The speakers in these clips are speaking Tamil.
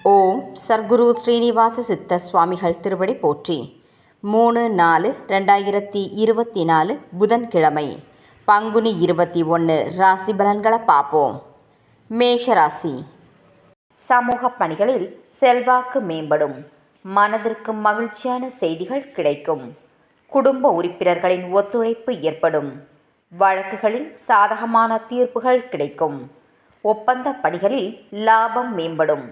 ஓம் சர்க்குரு ஸ்ரீனிவாச சித்த சுவாமிகள் திருவடி போற்றி. 3/4/2024 புதன்கிழமை, பங்குனி 21 ராசி பலன்களை பார்ப்போம். மேஷராசி. சமூக பணிகளில் செல்வாக்கு மேம்படும். மனதிற்கு மகிழ்ச்சியான செய்திகள் கிடைக்கும். குடும்ப உறுப்பினர்களின் ஒத்துழைப்பு ஏற்படும். வழக்குகளில் சாதகமான தீர்ப்புகள் கிடைக்கும். ஒப்பந்த பணிகளில் லாபம் மேம்படும்.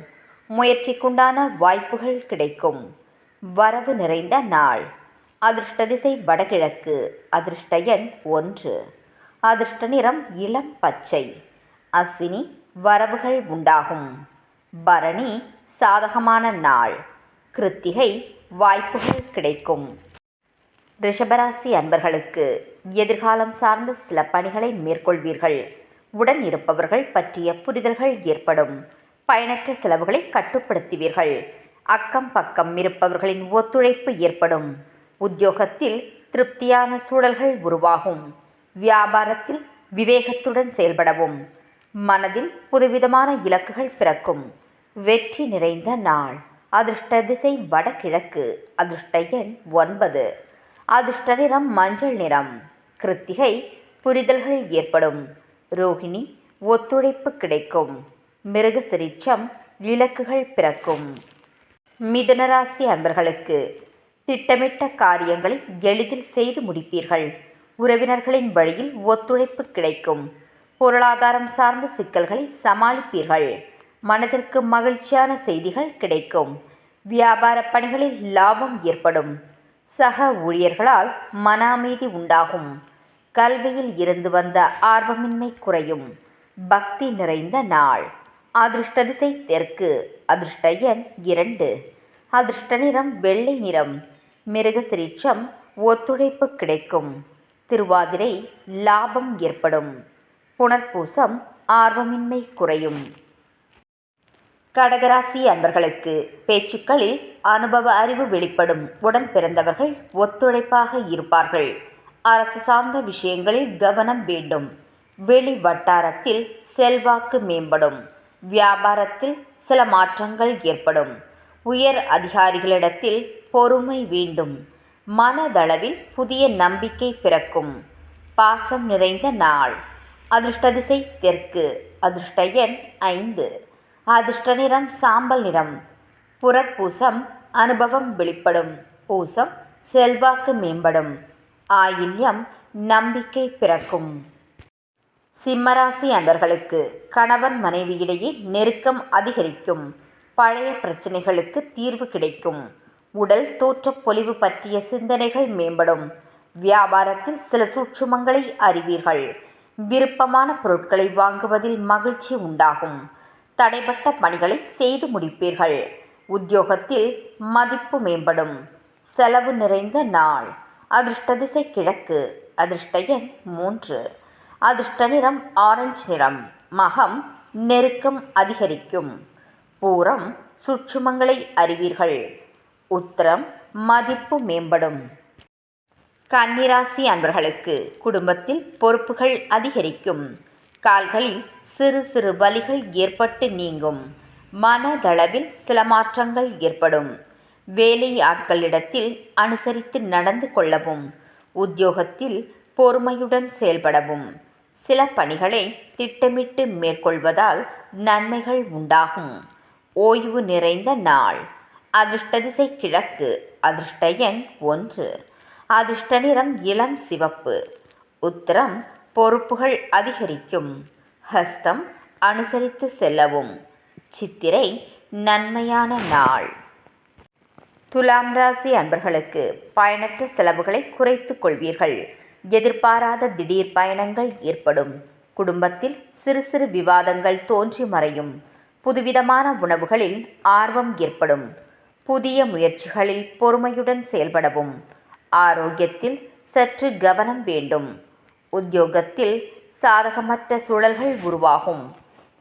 முயற்சிக்குண்டான வாய்ப்புகள் கிடைக்கும். வரவு நிறைந்த நாள். அதிர்ஷ்ட திசை வடகிழக்கு. அதிர்ஷ்ட எண் 1. அதிர்ஷ்ட நிறம் இளம் பச்சை. அஸ்வினி வரவுகள் உண்டாகும். பரணி சாதகமான நாள். கிருத்திகை வாய்ப்புகள் கிடைக்கும். ரிஷபராசி அன்பர்களுக்கு எதிர்காலம் சார்ந்த சில பணிகளை மேற்கொள்வீர்கள். உடன் இருப்பவர்கள் பற்றிய புரிதல்கள் ஏற்படும். பயனற்ற செலவுகளை கட்டுப்படுத்துவீர்கள். அக்கம் பக்கம் இருப்பவர்களின் ஒத்துழைப்பு ஏற்படும். உத்தியோகத்தில் திருப்தியான சூழல்கள் உருவாகும். வியாபாரத்தில் விவேகத்துடன் செயல்படவும். மனதில் புதுவிதமான இலக்குகள் பிறக்கும். வெற்றி நிறைந்த நாள். அதிர்ஷ்ட திசை வடகிழக்கு. அதிர்ஷ்ட எண் 9. அதிர்ஷ்ட நிறம் மஞ்சள் நிறம். கிருத்திகை புரிதல்கள் ஏற்படும். ரோகிணி ஒத்துழைப்பு கிடைக்கும். மிருகசிரிச்சம் இலக்குகள் பிறக்கும். மிதுனராசி அன்பர்களுக்கு திட்டமிட்ட காரியங்களை எளிதில் செய்து முடிப்பீர்கள். உறவினர்களின் வழியில் ஒத்துழைப்பு கிடைக்கும். பொருளாதாரம் சார்ந்த சிக்கல்களை சமாளிப்பீர்கள். மனதிற்கு மகிழ்ச்சியான செய்திகள் கிடைக்கும். வியாபார பணிகளில் லாபம் ஏற்படும். சக ஊழியர்களால் மன அமைதி உண்டாகும். கல்வியில் இருந்து வந்த ஆர்வமின்மை குறையும். பக்தி நிறைந்த நாள். அதிர்ஷ்ட திசை தெற்கு. அதிர்ஷ்ட எண் 2. அதிர்ஷ்ட நிறம் வெள்ளை நிறம். மிருகசிரிச்சம் ஒத்துழைப்பு கிடைக்கும். திருவாதிரை லாபம் ஏற்படும். புனர்பூசம் ஆர்வமின்மை குறையும். கடகராசி அன்பர்களுக்கு பேச்சுக்களில் அனுபவ அறிவு வெளிப்படும். உடன் பிறந்தவர்கள் ஒத்துழைப்பாக இருப்பார்கள். அரசு சார்ந்த விஷயங்களில் கவனம் வேண்டும். வெளி வட்டாரத்தில் செல்வாக்கு மேம்படும். வியாபாரத்தில் சில மாற்றங்கள் ஏற்படும். உயர் அதிகாரிகளிடத்தில் பொறுமை வேண்டும். மனதளவில் புதிய நம்பிக்கை பிறக்கும். பாசம் நிறைந்த நாள். அதிர்ஷ்ட திசை தெற்கு. அதிர்ஷ்ட எண் 5. அதிர்ஷ்ட நிறம் சாம்பல் நிறம். புறப்பூசம் அனுபவம் வெளிப்படும். பூசம் செல்வாக்கு மேம்படும். ஆயில்யம் நம்பிக்கை பிறக்கும். சிம்மராசி அன்பர்களுக்கு கணவன் மனைவியிடையே நெருக்கம் அதிகரிக்கும். பழைய பிரச்சனைகளுக்கு தீர்வு கிடைக்கும். உடல் தோற்றப்பொலிவு பற்றிய சிந்தனைகள் மேம்படும். வியாபாரத்தில் சில சூட்சுமங்களை அறிவீர்கள். விருப்பமான பொருட்களை வாங்குவதில் மகிழ்ச்சி உண்டாகும். தடைப்பட்ட பணிகளை செய்து முடிப்பீர்கள். உத்தியோகத்தில் மதிப்பு மேம்படும். செலவு நிறைந்த நாள். அதிர்ஷ்ட திசை கிழக்கு. அதிர்ஷ்ட எண் 3. அதிர்ஷ்ட நிறம் ஆரஞ்சு நிறம். மகம் நெருக்கம் அதிகரிக்கும். பூரம் சூட்சுமங்களை அறிவீர்கள். உத்திரம் மதிப்பு மேம்படும். கன்னிராசி அன்பர்களுக்கு குடும்பத்தில் பொறுப்புகள் அதிகரிக்கும். கால்களில் சிறு சிறு வலிகள் ஏற்பட்டு நீங்கும். மனதளவில் சில மாற்றங்கள் ஏற்படும். வேலை ஆட்களிடத்தில் அனுசரித்து நடந்து கொள்ளவும். உத்தியோகத்தில் பொறுமையுடன் செயல்படவும். சில பணிகளை திட்டமிட்டு மேற்கொள்வதால் நன்மைகள் உண்டாகும். ஓய்வு நிறைந்த நாள். அதிர்ஷ்ட திசை கிழக்கு. அதிர்ஷ்ட எண் 1. அதிர்ஷ்ட நிறம் இளம் சிவப்பு. உத்திரம் பொறுப்புகள் அதிகரிக்கும். ஹஸ்தம் அனுசரித்து செல்லவும். சித்திரை நன்மையான நாள். துலாம் ராசி அன்பர்களுக்கு பயனற்ற செலவுகளை குறைத்து கொள்வீர்கள். எதிர்பாராத திடீர் பயணங்கள் ஏற்படும். குடும்பத்தில் சிறு சிறு விவாதங்கள் தோன்றி மறையும். புதுவிதமான உணவுகளில் ஆர்வம் ஏற்படும். புதிய முயற்சிகளில் பொறுமையுடன் செயல்படவும். ஆரோக்கியத்தில் சற்று கவனம் வேண்டும். உத்தியோகத்தில் சாதகமற்ற சூழல்கள் உருவாகும்.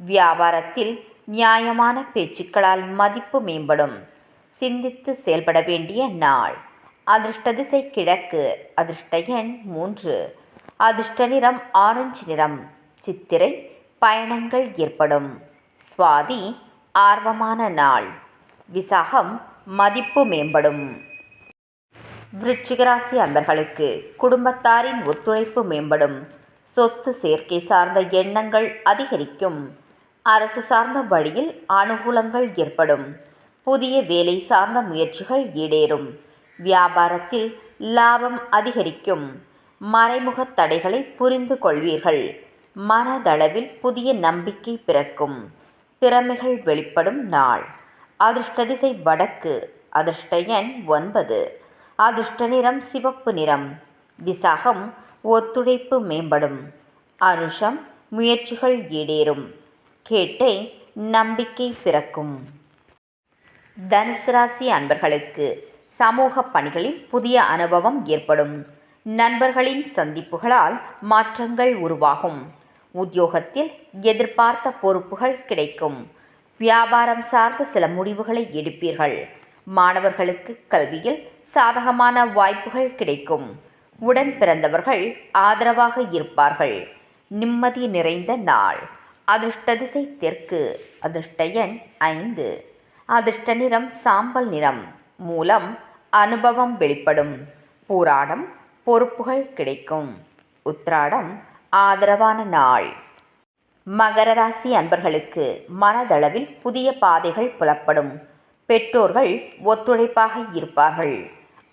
வியாபாரத்தில் நியாயமான பேச்சுக்களால் மதிப்பு மேம்படும். சிந்தித்து செயல்பட வேண்டிய நாள். அதிர்ஷ்ட திசை கிழக்கு. அதிர்ஷ்ட எண் 3. அதிர்ஷ்ட நிறம் ஆரஞ்சு நிறம். சித்திரை பயணங்கள் ஏற்படும். சுவாதி ஆர்வமான நாள். விசாகம் மதிப்பு மேம்படும். விருச்சிக ராசி அன்பர்களுக்கு குடும்பத்தாரின் ஒத்துழைப்பு மேம்படும். சொத்து சேர்க்கை சார்ந்த எண்ணங்கள் அதிகரிக்கும். அரசு சார்ந்த வழியில் அனுகூலங்கள் ஏற்படும். புதிய வேலை சார்ந்த முயற்சிகள் ஈடேறும். வியாபாரத்தில் லாபம் அதிகரிக்கும். மறைமுக தடைகளை புரிந்து கொள்வீர்கள். மனதளவில் புதிய நம்பிக்கை பிறக்கும். திறமைகள் வெளிப்படும் நாள். அதிர்ஷ்ட திசை வடக்கு. அதிர்ஷ்ட எண் 9. அதிர்ஷ்ட நிறம் சிவப்பு நிறம். விசாகம் ஒத்துழைப்பு மேம்படும். அனுஷம் முயற்சிகள் ஈடேறும். கேட்டை நம்பிக்கை பிறக்கும். தனுசு ராசி அன்பர்களுக்கு சமூக பணிகளில் புதிய அனுபவம் ஏற்படும். நண்பர்களின் சந்திப்புகளால் மாற்றங்கள் உருவாகும். உத்தியோகத்தில் எதிர்பார்த்த பொறுப்புகள் கிடைக்கும். வியாபாரம் சார்ந்த சில முடிவுகளை எடுப்பீர்கள். மாணவர்களுக்கு கல்வியில் சாதகமான வாய்ப்புகள் கிடைக்கும். உடன் பிறந்தவர்கள் ஆதரவாக இருப்பார்கள். நிம்மதி நிறைந்த நாள். அதிர்ஷ்ட திசை தெற்கு. அதிர்ஷ்ட எண் 5. அதிர்ஷ்ட நிறம் சாம்பல் நிறம். மூலம் அனுபவம் வெளிப்படும். பூராடம் பொறுப்புகள் கிடைக்கும். உத்திராடம் ஆதரவான நாள். மகர ராசி அன்பர்களுக்கு மனதளவில் புதிய பாதைகள் புலப்படும். பெற்றோர்கள் ஒத்துழைப்பாக இருப்பார்கள்.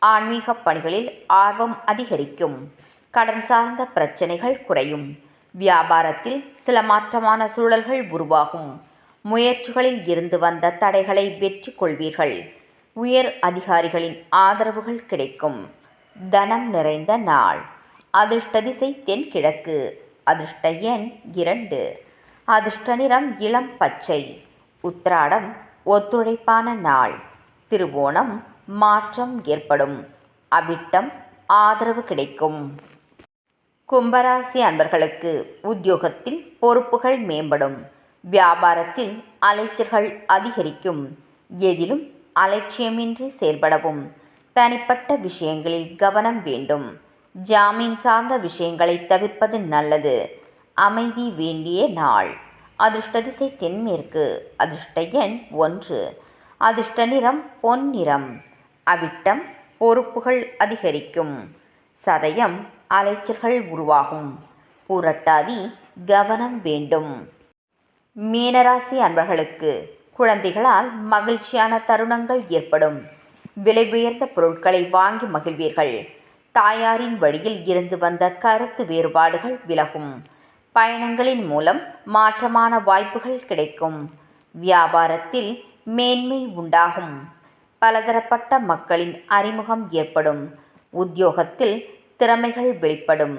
ஆன்மீக பணிகளில் ஆர்வம் அதிகரிக்கும். கடன் சார்ந்த பிரச்சனைகள் குறையும். வியாபாரத்தில் சில மாற்றமான சூழல்கள் உருவாகும். முயற்சிகளில் இருந்து வந்த தடைகளை வெற்றி கொள்வீர்கள். உயர் அதிகாரிகளின் ஆதரவுகள் கிடைக்கும். தனம் நிறைந்த நாள். அதிர்ஷ்ட திசை தென்கிழக்கு. அதிர்ஷ்ட எண் 2. அதிர்ஷ்ட நிறம் இளம் பச்சை. உத்திராடம் ஒத்துழைப்பான நாள். திருவோணம் மாற்றம் ஏற்படும். அவிட்டம் ஆதரவு கிடைக்கும். கும்பராசி அன்பர்களுக்கு உத்தியோகத்தில் பொறுப்புகள் மேம்படும். வியாபாரத்தில் அலைச்சல்கள் அதிகரிக்கும். எதிலும் அலட்சியமின்றி செயல்படவும். தனிப்பட்ட விஷயங்களில் கவனம் வேண்டும். ஜாமீன் சார்ந்த விஷயங்களை தவிர்ப்பது நல்லது. அமைதி வேண்டிய நாள். அதிர்ஷ்ட திசை தென்மேற்கு. அதிர்ஷ்ட எண் 1. அதிர்ஷ்ட நிறம் பொன் நிறம். அவிட்டம் பொறுப்புகள் அதிகரிக்கும். சதயம் அலைச்சல்கள் உருவாகும். பூரட்டாதி கவனம் வேண்டும். மீனராசி அன்பர்களுக்கு குழந்தைகளால் மகிழ்ச்சியான தருணங்கள் ஏற்படும். விலை உயர்ந்த பொருட்களை வாங்கி மகிழ்வீர்கள். தாயாரின் வழியில் இருந்து வந்த கருத்து வேறுபாடுகள் விலகும். பயணங்களின் மூலம் மாற்றமான வாய்ப்புகள் கிடைக்கும். வியாபாரத்தில் மேன்மை உண்டாகும். பலதரப்பட்ட மக்களின் அறிமுகம் ஏற்படும். உத்தியோகத்தில் திறமைகள் வெளிப்படும்.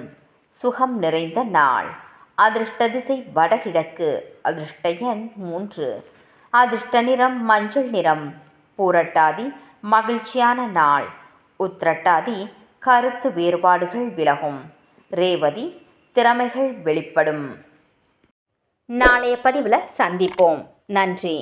சுகம் நிறைந்த நாள். அதிர்ஷ்ட திசை வடகிழக்கு. அதிர்ஷ்ட எண் 3. அதிர்ஷ்ட நிறம் மஞ்சள் நிறம். பூரட்டாதி மகிழ்ச்சியான நாள். உத்திரட்டாதி கருத்து வேறுபாடுகள் விலகும். ரேவதி திறமைகள் வெளிப்படும். நாளைய பதிவில் சந்திப்போம். நன்றி.